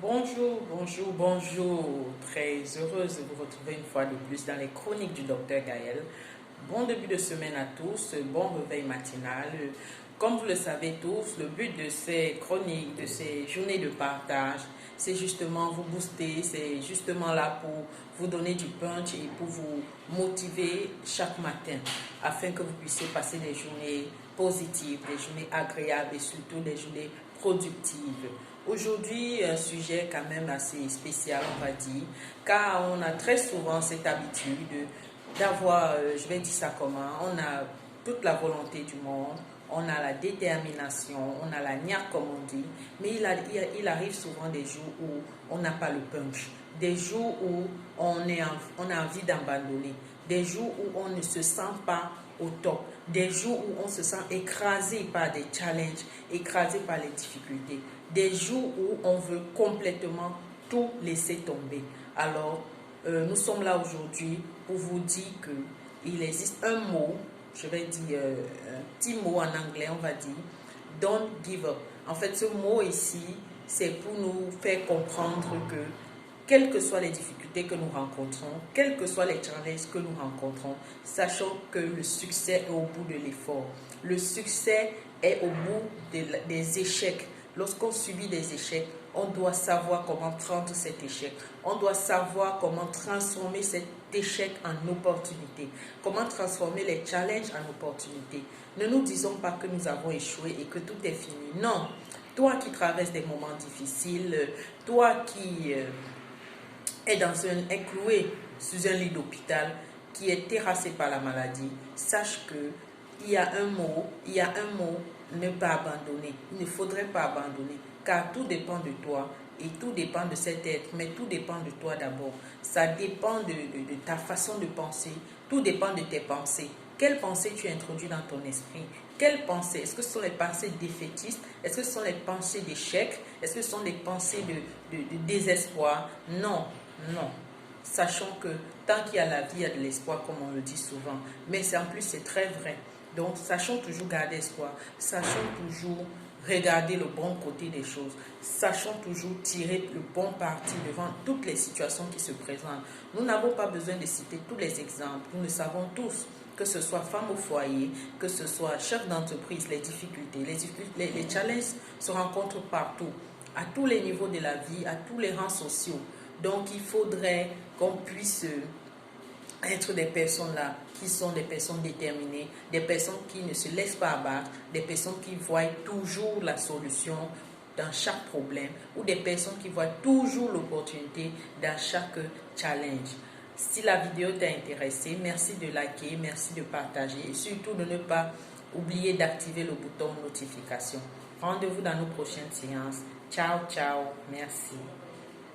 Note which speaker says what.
Speaker 1: Bonjour, bonjour, bonjour. Très heureuse de vous retrouver une fois de plus dans les chroniques du docteur Gaël. Bon début de semaine à tous, bon réveil matinal. Comme vous le savez tous, le but de ces chroniques, de ces journées de partage, c'est justement vous booster, c'est justement là pour vous donner du punch et pour vous motiver chaque matin afin que vous puissiez passer des journées positives, des journées agréables et surtout des journées productives. Aujourd'hui, un sujet quand même assez spécial, on va dire, car on a très souvent cette habitude d'avoir, je vais dire ça comment, on a toute la volonté du monde, on a la détermination, on a la niaque comme on dit, mais il arrive souvent des jours où on n'a pas le punch, des jours où on a envie d'abandonner, des jours où on ne se sent pas au top, des jours où on se sent écrasé par des challenges, écrasé par les difficultés, des jours où on veut complètement tout laisser tomber. Alors, nous sommes là aujourd'hui pour vous dire qu'il existe un mot, je vais dire un petit mot en anglais, on va dire, don't give up. En fait, ce mot ici, c'est pour nous faire comprendre que quelles que soient les difficultés que nous rencontrons, quels que soient les challenges que nous rencontrons, sachant que le succès est au bout de l'effort. Le succès est au bout des échecs. Lorsqu'on subit des échecs, on doit savoir comment prendre cet échec. On doit savoir comment transformer cet échec en opportunité. Comment transformer les challenges en opportunités. Ne nous disons pas que nous avons échoué et que tout est fini. Non. Toi qui traverses des moments difficiles, toi qui est cloué sous un lit d'hôpital, qui est terrassé par la maladie, sache que il y a un mot, ne pas abandonner. Il ne faudrait pas abandonner, car tout dépend de toi et tout dépend de cet être, mais tout dépend de toi d'abord. Ça dépend de ta façon de penser, tout dépend de tes pensées. Quelles pensées tu introduis dans ton esprit? Quelles pensées? Est-ce que ce sont les pensées défaitistes? Est-ce que ce sont les pensées d'échec? Est-ce que ce sont les pensées de désespoir? Non, non. Sachant que tant qu'il y a la vie, il y a de l'espoir, comme on le dit souvent. Mais en plus, c'est très vrai. Donc, sachons toujours garder espoir. Sachons toujours regarder le bon côté des choses. Sachons toujours tirer le bon parti devant toutes les situations qui se présentent. Nous n'avons pas besoin de citer tous les exemples. Nous le savons tous, que ce soit femme au foyer, que ce soit chef d'entreprise, les difficultés, les challenges se rencontrent partout, à tous les niveaux de la vie, à tous les rangs sociaux. Donc, il faudrait qu'on puisse être des personnes là qui sont des personnes déterminées, des personnes qui ne se laissent pas abattre, des personnes qui voient toujours la solution dans chaque problème ou des personnes qui voient toujours l'opportunité dans chaque challenge. Si la vidéo t'a intéressé, merci de liker, merci de partager et surtout de ne pas oublier d'activer le bouton notification. Rendez-vous dans nos prochaines séances. Ciao, ciao, merci.